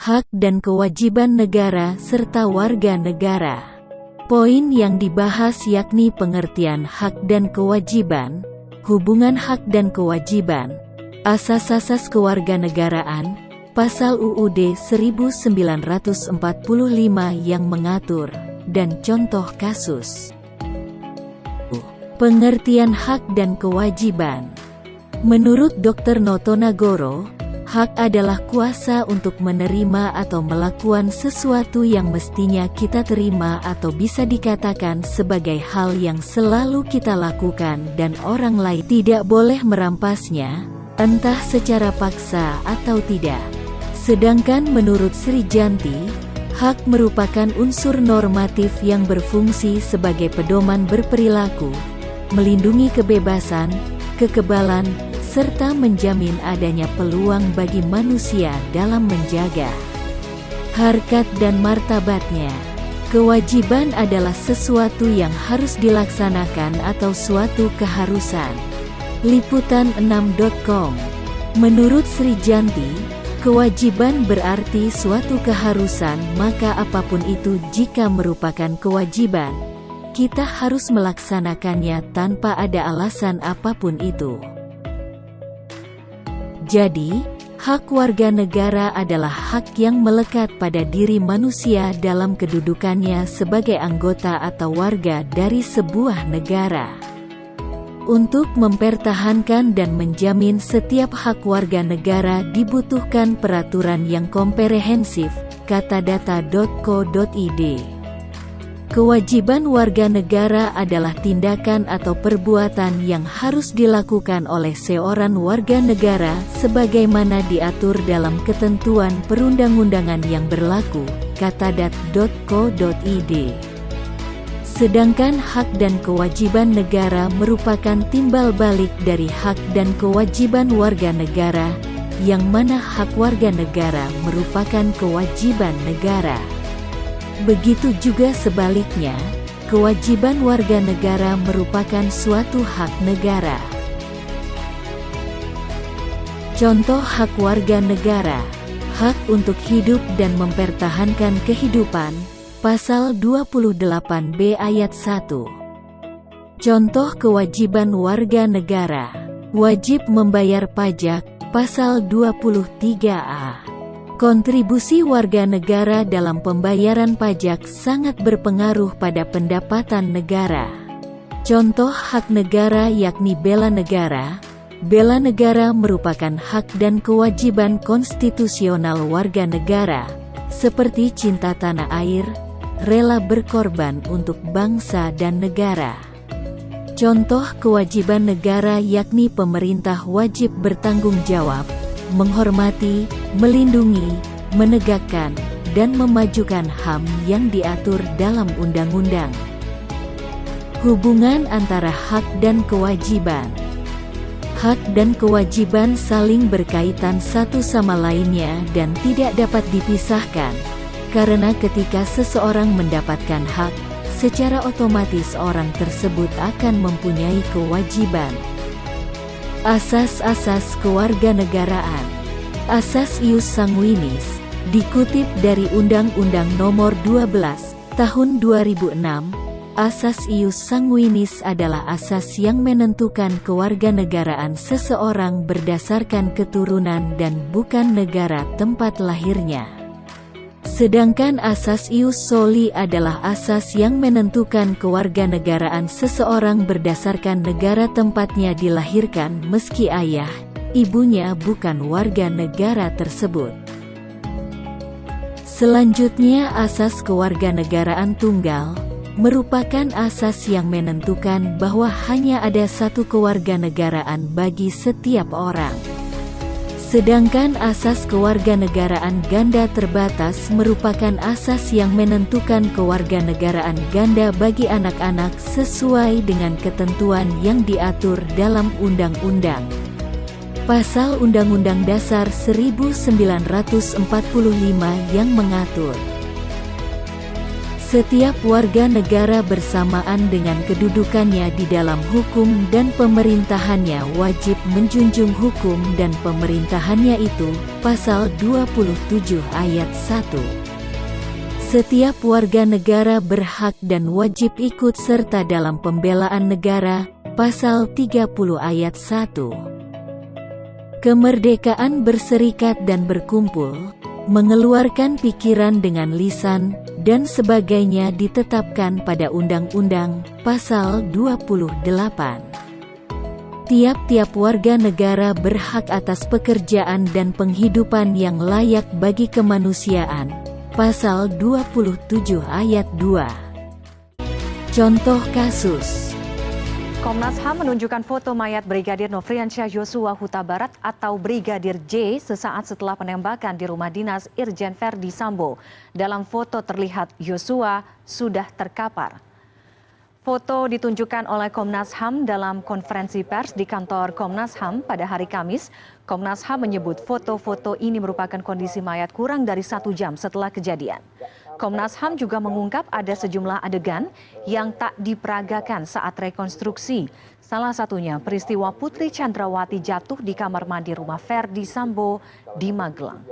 hak dan kewajiban negara serta warga negara. Poin yang dibahas yakni pengertian hak dan kewajiban, hubungan hak dan kewajiban, asas-asas kewarganegaraan, Pasal UUD 1945 yang mengatur, dan contoh kasus. Pengertian hak dan kewajiban. Menurut Dr. Notonegoro, hak adalah kuasa untuk menerima atau melakukan sesuatu yang mestinya kita terima atau bisa dikatakan sebagai hal yang selalu kita lakukan dan orang lain tidak boleh merampasnya, entah secara paksa atau tidak. Sedangkan menurut Sri Janti, hak merupakan unsur normatif yang berfungsi sebagai pedoman berperilaku, melindungi kebebasan, kekebalan, serta menjamin adanya peluang bagi manusia dalam menjaga harkat dan martabatnya. Kewajiban adalah sesuatu yang harus dilaksanakan atau suatu keharusan. Liputan6.com. Menurut Sri Janti, kewajiban berarti suatu keharusan, maka apapun itu jika merupakan kewajiban, kita harus melaksanakannya tanpa ada alasan apapun itu. Jadi, hak warga negara adalah hak yang melekat pada diri manusia dalam kedudukannya sebagai anggota atau warga dari sebuah negara. Untuk mempertahankan dan menjamin setiap hak warga negara dibutuhkan peraturan yang komprehensif, kata data.co.id. Kewajiban warga negara adalah tindakan atau perbuatan yang harus dilakukan oleh seorang warga negara sebagaimana diatur dalam ketentuan perundang-undangan yang berlaku, kata dat.co.id. Sedangkan hak dan kewajiban negara merupakan timbal balik dari hak dan kewajiban warga negara, yang mana hak warga negara merupakan kewajiban negara. Begitu juga sebaliknya, kewajiban warga negara merupakan suatu hak negara. Contoh hak warga negara, hak untuk hidup dan mempertahankan kehidupan, Pasal 28B ayat 1. Contoh kewajiban warga negara, wajib membayar pajak, Pasal 23A. Kontribusi warga negara dalam pembayaran pajak sangat berpengaruh pada pendapatan negara. Contoh hak negara yakni bela negara. Bela negara merupakan hak dan kewajiban konstitusional warga negara, seperti cinta tanah air, rela berkorban untuk bangsa dan negara. Contoh kewajiban negara yakni pemerintah wajib bertanggung jawab, menghormati, melindungi, menegakkan, dan memajukan HAM yang diatur dalam undang-undang. Hubungan antara hak dan kewajiban. Hak dan kewajiban saling berkaitan satu sama lainnya dan tidak dapat dipisahkan, karena ketika seseorang mendapatkan hak, secara otomatis orang tersebut akan mempunyai kewajiban. Asas-asas kewarganegaraan. Asas ius sanguinis, dikutip dari Undang-Undang Nomor 12, Tahun 2006, asas ius sanguinis adalah asas yang menentukan kewarganegaraan seseorang berdasarkan keturunan dan bukan negara tempat lahirnya. Sedangkan asas ius soli adalah asas yang menentukan kewarganegaraan seseorang berdasarkan negara tempatnya dilahirkan meski ayah, ibunya bukan warga negara tersebut. Selanjutnya asas kewarganegaraan tunggal, merupakan asas yang menentukan bahwa hanya ada satu kewarganegaraan bagi setiap orang. Sedangkan asas kewarganegaraan ganda terbatas merupakan asas yang menentukan kewarganegaraan ganda bagi anak-anak sesuai dengan ketentuan yang diatur dalam undang-undang. Pasal Undang-Undang Dasar 1945 yang mengatur. Setiap warga negara bersamaan dengan kedudukannya di dalam hukum dan pemerintahannya wajib menjunjung hukum dan pemerintahannya itu, Pasal 27 Ayat 1. Setiap warga negara berhak dan wajib ikut serta dalam pembelaan negara, Pasal 30 Ayat 1. Kemerdekaan berserikat dan berkumpul, mengeluarkan pikiran dengan lisan, dan sebagainya ditetapkan pada Undang-Undang, Pasal 28. Tiap-tiap warga negara berhak atas pekerjaan dan penghidupan yang layak bagi kemanusiaan, Pasal 27 Ayat 2. Contoh kasus. Komnas HAM menunjukkan foto mayat Brigadir Nofriansyah Yosua Huta Barat atau Brigadir J sesaat setelah penembakan di rumah dinas Irjen Verdi Sambo. Dalam foto terlihat Yosua sudah terkapar. Foto ditunjukkan oleh Komnas HAM dalam konferensi pers di kantor Komnas HAM pada hari Kamis. Komnas HAM menyebut foto-foto ini merupakan kondisi mayat kurang dari 1 jam setelah kejadian. Komnas HAM juga mengungkap ada sejumlah adegan yang tak diperagakan saat rekonstruksi. Salah satunya peristiwa Putri Chandrawati jatuh di kamar mandi rumah Verdi Sambo di Magelang.